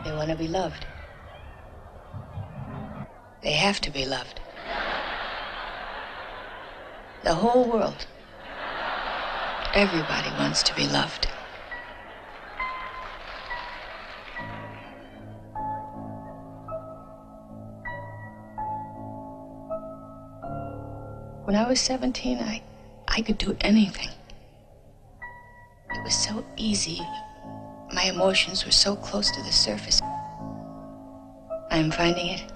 They want to be loved. They have to be loved. The whole world. Everybody wants to be loved. When I was 17, I could do anything. It was so easy. My emotions were so close to the surface. I'm finding it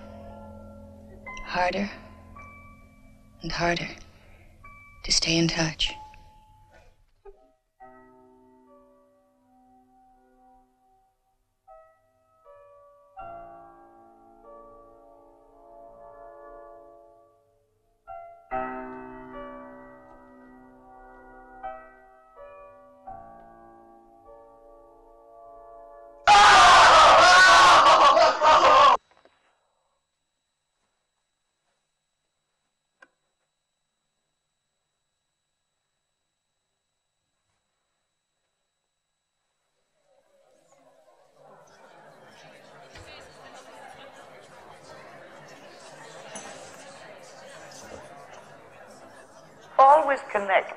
harder and harder to stay in touch. Always connect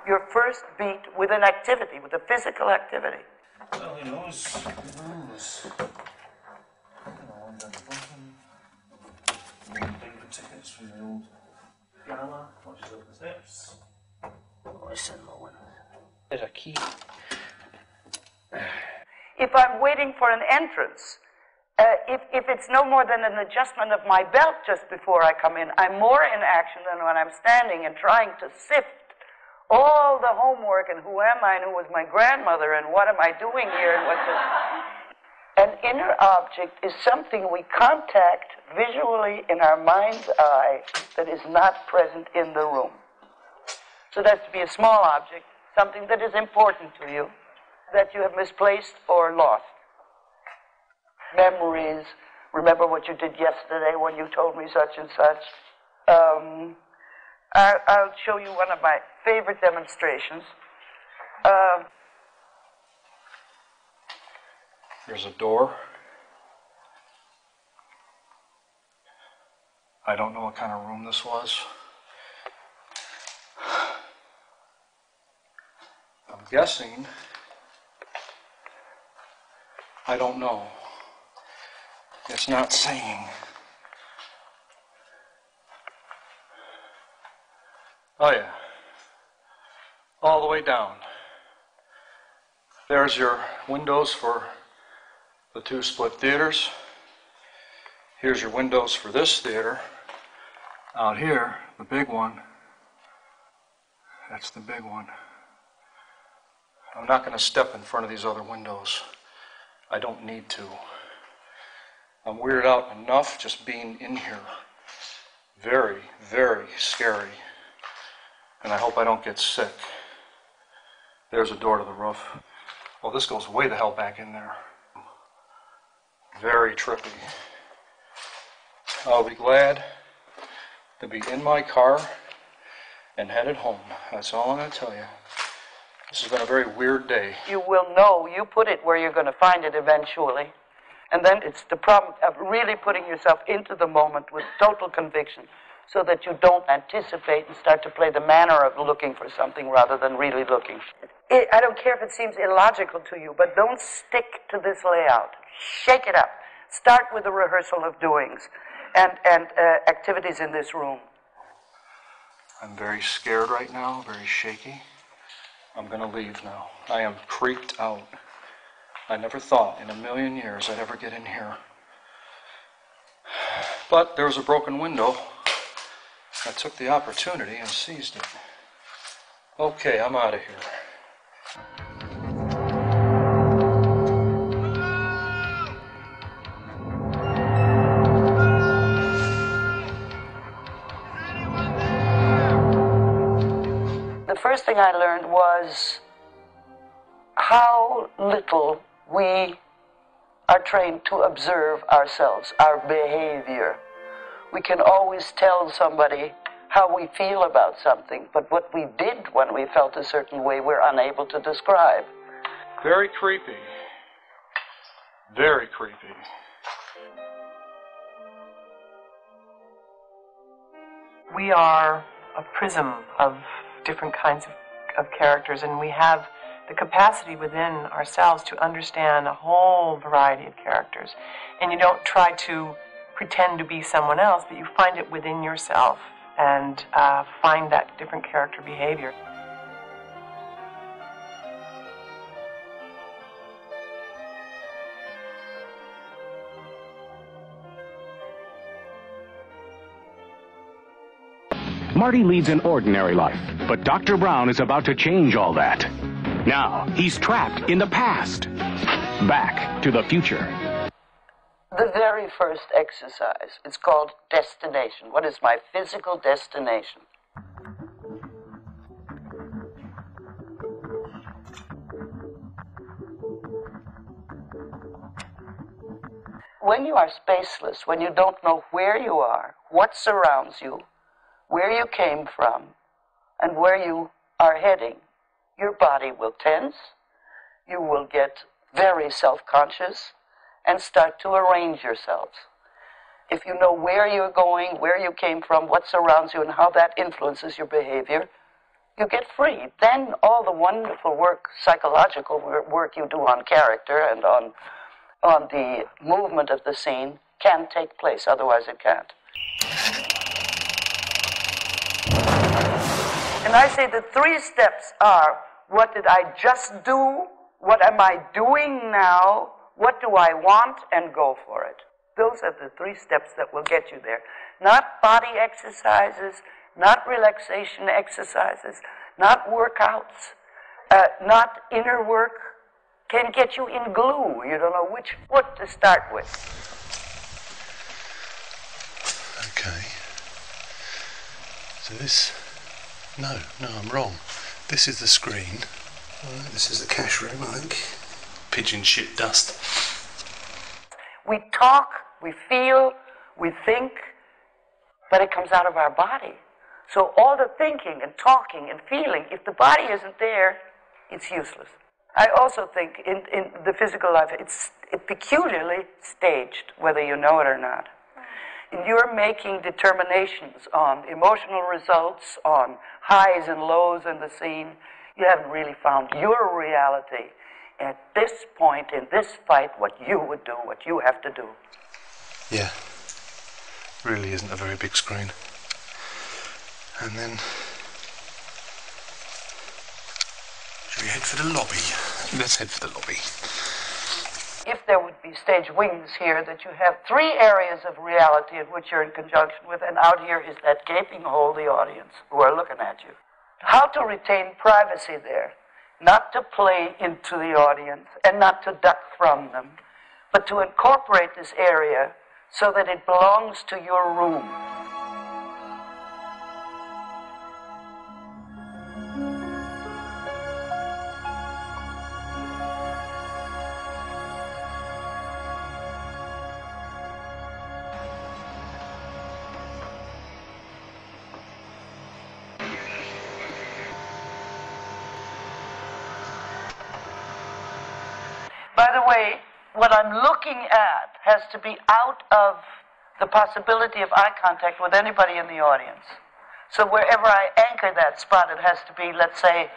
your first beat with an activity, with a physical activity. Well, he knows. He knows. I'm going to book him. Bingo tickets from the old gala. Watches up the steps. Listen, Owen. There's a key. If I'm waiting for an entrance, if it's no more than an adjustment of my belt just before I come in, I'm more in action than when I'm standing and trying to sift all the homework and who am I and who was my grandmother and what am I doing here and what's it. An inner object is something we contact visually in our mind's eye that is not present in the room. So it has to be a small object, something that is important to you, that you have misplaced or lost. Memories, remember what you did yesterday when you told me such and such. I'll show you one of my favorite demonstrations. There's a door. I don't know what kind of room this was. I'm guessing. I don't know. It's not saying. Oh yeah. All the way down. There's your windows for the two split theaters. Here's your windows for this theater. Out here, the big one. That's the big one. I'm not going to step in front of these other windows. I don't need to. I'm weirded out enough just being in here. Very, very scary. And I hope I don't get sick. There's a door to the roof. Well, this goes way the hell back in there. Very trippy. I'll be glad to be in my car and headed home. That's all I'm going to tell you. This has been a very weird day. You will know, you put it where you're going to find it eventually. And then it's the problem of really putting yourself into the moment with total conviction so that you don't anticipate and start to play the manner of looking for something rather than really looking. I don't care if it seems illogical to you, but don't stick to this layout. Shake it up. Start with a rehearsal of doings and activities in this room. I'm very scared right now, very shaky. I'm going to leave now. I am creeped out. I never thought in a million years I'd ever get in here. But there was a broken window. I took the opportunity and seized it. Okay, I'm out of here. The first thing I learned was how little we are trained to observe ourselves, our behavior. We can always tell somebody how we feel about something, but what we did when we felt a certain way, we're unable to describe. Very creepy. Very creepy. We are a prism of different kinds of characters, and we have the capacity within ourselves to understand a whole variety of characters. And you don't try to pretend to be someone else, but you find it within yourself and find that different character behavior. Marty leads an ordinary life, but Dr. Brown is about to change all that. Now, he's trapped in the past. Back to the future. The very first exercise, it's called destination. What is my physical destination? When you are spaceless, when you don't know where you are, what surrounds you, where you came from, and where you are heading, your body will tense, you will get very self-conscious, and start to arrange yourselves. If you know where you're going, where you came from, what surrounds you, and how that influences your behavior, you get free. Then all the wonderful work, psychological work you do on character and on the movement of the scene can take place, otherwise it can't. And I say the 3 steps are, what did I just do? What am I doing now? What do I want? And go for it. Those are the 3 steps that will get you there. Not body exercises, not relaxation exercises, not workouts, not inner work. Can get you in glue. You don't know which foot to start with. Okay. So this... No, I'm wrong. This is the screen. This is the cash room, I think. Pigeon shit dust. We talk, we feel, we think, but it comes out of our body. So all the thinking and talking and feeling, if the body isn't there, it's useless. I also think in the physical life, it's peculiarly staged, whether you know it or not. You're making determinations on emotional results, on highs and lows in the scene. You haven't really found your reality. At this point, in this fight, what you would do, what you have to do. Yeah. Really isn't a very big screen. And then... Shall we head for the lobby? Let's head for the lobby. If there would be stage wings here, that you have 3 areas of reality in which you're in conjunction with, and out here is that gaping hole, the audience, who are looking at you. How to retain privacy there. Not to play into the audience and not to duck from them, but to incorporate this area so that it belongs to your room. By the way, what I'm looking at has to be out of the possibility of eye contact with anybody in the audience. So wherever I anchor that spot, it has to be, let's say,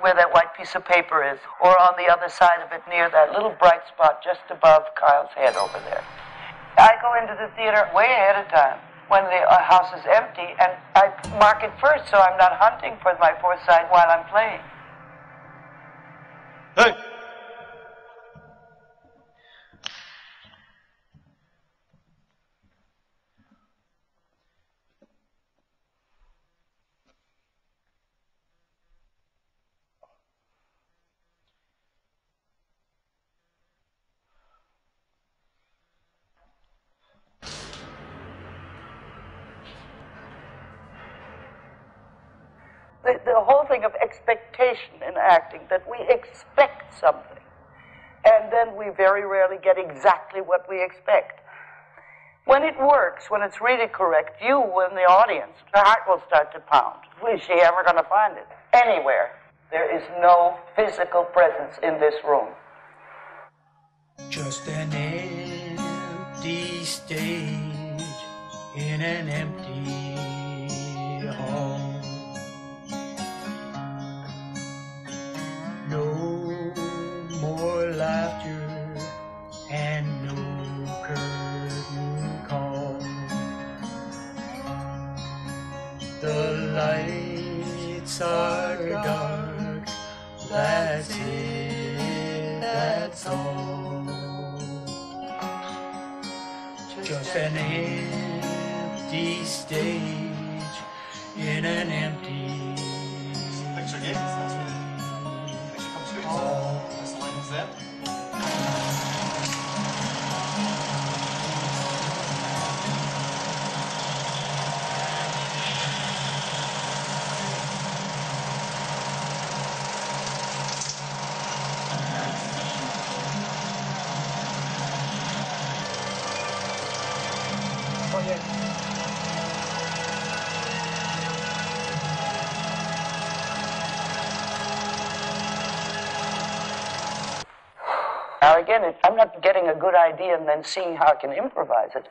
where that white piece of paper is, or on the other side of it near that little bright spot just above Kyle's head over there. I go into the theater way ahead of time when the house is empty, and I mark it first so I'm not hunting for my fourth side while I'm playing. Hey! The whole thing of expectation in acting, that we expect something, and then we very rarely get exactly what we expect. When it works, when it's really correct, you in the audience, the heart will start to pound. Is she ever going to find it? Anywhere. There is no physical presence in this room. Just an empty stage in an empty hall. No more laughter and no curtain call. The lights are dark, that's it, that's all. Just an empty stage in an empty hall. Now again, I'm not getting a good idea and then seeing how I can improvise it.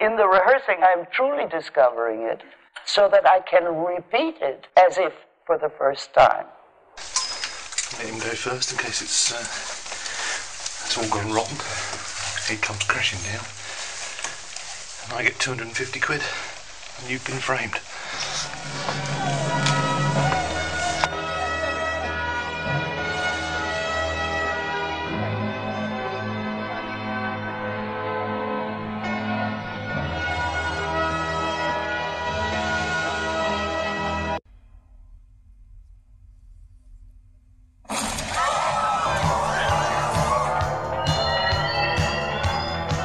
In the rehearsing, I'm truly discovering it so that I can repeat it as if for the first time. Let him go first in case it's all gone wrong. He comes crashing down. And I get 250 quid. And you've been framed.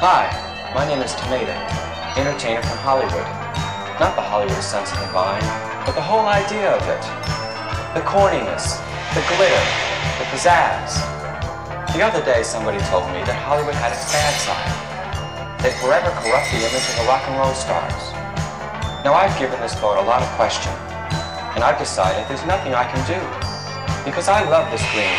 Hi, my name is Tomato, entertainer from Hollywood. Not the Hollywood sense combined, but the whole idea of it. The corniness, the glitter, the pizzazz. The other day somebody told me that Hollywood had its bad side. They forever corrupt the image of the rock and roll stars. Now I've given this thought a lot of question, and I've decided there's nothing I can do, because I love this green.